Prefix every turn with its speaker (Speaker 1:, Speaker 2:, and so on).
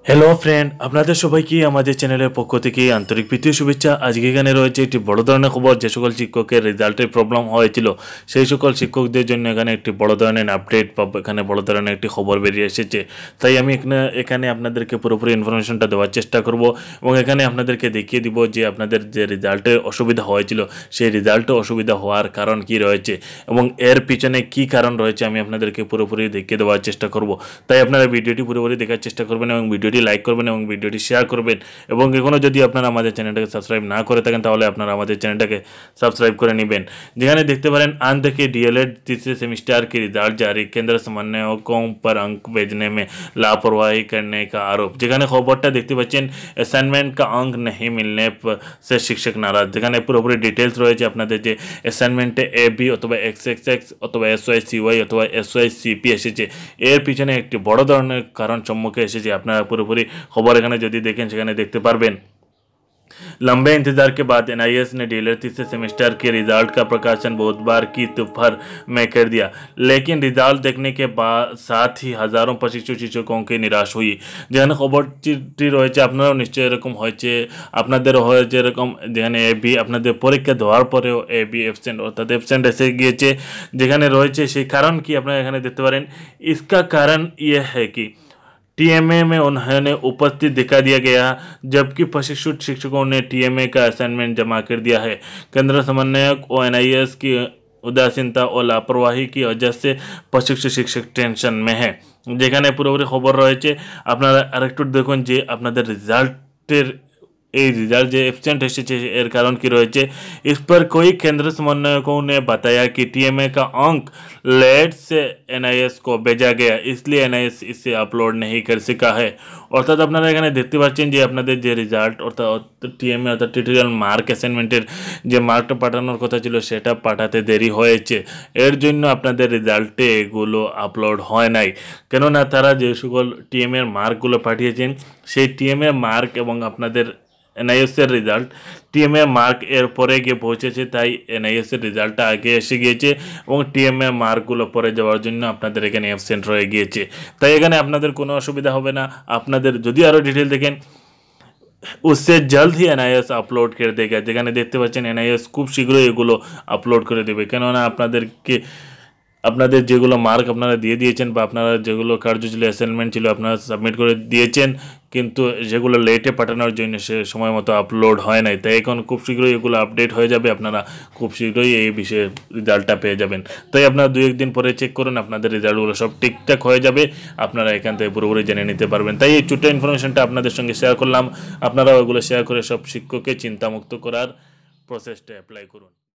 Speaker 1: Hello friend, আপনাদের সবাইকে আমাদের চ্যানেলের পক্ষ থেকে আন্তরিক প্রীতি শুভেচ্ছা। আজকে এখানে রয়েছে একটি বড় ধরনের খবর। যে সকল শিক্ষকের রেজাল্টের প্রবলেম হয়েছিল সেই সকল শিক্ষকদের জন্য এখানে একটি বড় ধরনের আপডেট বা এখানে বড় ধরনের একটি খবর বেরিয়ে এসেছে। তাই আমি এখানে আপনাদেরকে পুরোপুরি ইনফরমেশনটা দেওয়ার চেষ্টা করব এবং এখানে আপনাদেরকে দেখিয়ে দিব যে আপনাদের যে রেজাল্টের অসুবিধা হয়েছিল সেই রেজাল্টে অসুবিধা হওয়ার কারণ কি রয়েছে এবং এর পিছনে কি কারণ রয়েছে আমি আপনাদেরকে পুরোপুরি দেখিয়ে দেওয়ার চেষ্টা করব। তাই আপনারা ভিডিওটি পুরোপুরি দেখার চেষ্টা করবেন এবং ভিডিওটি লাইক করবেন এবং ভিডিওটি শেয়ার করবেন এবং এখনও যদি আপনারা আমাদের চ্যানেলটাকে সাবস্ক্রাইব না করে থাকেন তাহলে আপনারা আমাদের চ্যানেলটাকে সাবস্ক্রাইব করে নেবেন। যেখানে দেখতে পারেন आज देखिए डीएलएड तीसरे सेमेस्टर की रिजल्ट जारी, केंद्र समन्वयकों पर अंक भेजने में लापरवाही करने का आरोप। যেখানে খবরটা দেখতে পাচ্ছেন অ্যাসাইনমেন্ট का अंक नहीं मिलने से शिक्षक नाराज। যেখানে পুরোপুরি ডিটেলস রয়েছে আপনাদের যে অ্যাসাইনমেন্টে এ বি অথবা XXX অথবা SYCY অথবা SYCP এসেছে এর পিছনে একটি বড় ধরনের কারণ সম্মুখে এসেছে। আপনারা পুরোপুরি খবর এখানে যদি দেখেন সেখানে দেখতে पारबेन। लंबे इंतजार के बाद एनआईएस ने डीएलएड तीसरे सेमेस्टर के रिजल्ट का प्रकाशन बुधवार की दोपहर में कर दिया, लेकिन रिजल्ट देखने के बाद साथ ही हजारों प्रशिक्षु शिक्षकों की निराश हुई। যেখানে খবরটি রয়েছে আপনারাও নিশ্চয়ই এরকম হয়েছে, আপনাদেরও হয়েছে এরকম। যেখানে এবি আপনাদের পরীক্ষা দেওয়ার পরেও এবি অ্যাবসেন্ট অর্থাৎ অ্যাবসেন্ট এসে গিয়েছে। যেখানে রয়েছে সেই কারণ কি আপনারা এখানে দেখতে পারেন। इसका कारण यह है कि टीएमए में उन्हें उपस्थित दिखा दिया गया जबकि प्रशिक्षित शिक्षकों ने टीएमए का असाइनमेंट जमा कर दिया है। केंद्र समन्वयक और एनआईएस की उदासीनता और लापरवाही की वजह से प्रशिक्षित शिक्षक टेंशन में है। যেখানে পুরোপুরি খবর রয়েছে আপনারা আরেকটু দেখুন যে আপনাদের রেজাল্টের এই रिजल्ट जो एब्सेंट एसेছে এর কারণ কি রয়েছে। इस पर कोई केंद्र समन्वयकों ने बताया कि टीएमए का अंक लेट से एनआईएस को भेजा गया, इसलिए एनआईएस इसे अपलोड नहीं कर सका है। অর্থাৎ আপনারা এখানে দেখতে পাচ্ছেন যে আপনাদের যে রেজাল্ট অর্থাৎ টিএমএ অর্থাৎ টিউটোরিয়াল মার্ক অ্যাসাইনমেন্টের যে মার্কটা পাঠানোর কথা ছিল সেটা পাঠাতে দেরি হয়েছে। এর জন্য আপনাদের রেজাল্টে এগুলো আপলোড হয় নাই, কেননা তারা যে সকল টিএমএর মার্কগুলো পাঠিয়েছেন সেই টিএমএ মার্ক এবং আপনাদের এনআইএসের রেজাল্ট টিএমএ মার্ক এর পরে গিয়ে পৌঁছেছে। তাই এনআইএসের রেজাল্টটা আগে এসে গিয়েছে এবং টিএমএ মার্কগুলো পরে যাওয়ার জন্য আপনাদের এখানে অ্যাবসেন্ট রয়ে গিয়েছে। তাই এখানে আপনাদের কোনো অসুবিধা হবে না। আপনাদের যদি আরও ডিটেল দেখেন उससे जल्द ही एनआईएस আপলোড করে দেगा। যেখানে দেখতে পাচ্ছেন এনআইএস খুব শীঘ্রই এগুলো আপলোড করে দেবে, কেননা আপনাদের যেগুলো মার্ক আপনারা দিয়ে দিয়েছেন বা আপনারা যেগুলো কার্য ছিল অ্যাসাইনমেন্ট ছিল আপনারা সাবমিট করে দিয়েছেন, কিন্তু যেগুলো লেটে পাঠানোর জন্য সে সময় মতো আপলোড হয় নাই। তাই এখন খুব শীঘ্রই এগুলো আপডেট হয়ে যাবে, আপনারা খুব শীঘ্রই এই বিষয়ে রেজাল্টটা পেয়ে যাবেন। তাই আপনারা 2-1 দিন পরে চেক করুন, আপনাদের রেজাল্টগুলো সব ঠিকঠাক হয়ে যাবে, আপনারা এখান থেকে পুরোপুরি জেনে নিতে পারবেন। তাই এই ছোটো ইনফরমেশনটা আপনাদের সঙ্গে শেয়ার করলাম। আপনারাও এগুলো শেয়ার করে সব শিক্ষককে চিন্তামুক্ত করার প্রসেসটা অ্যাপ্লাই করুন।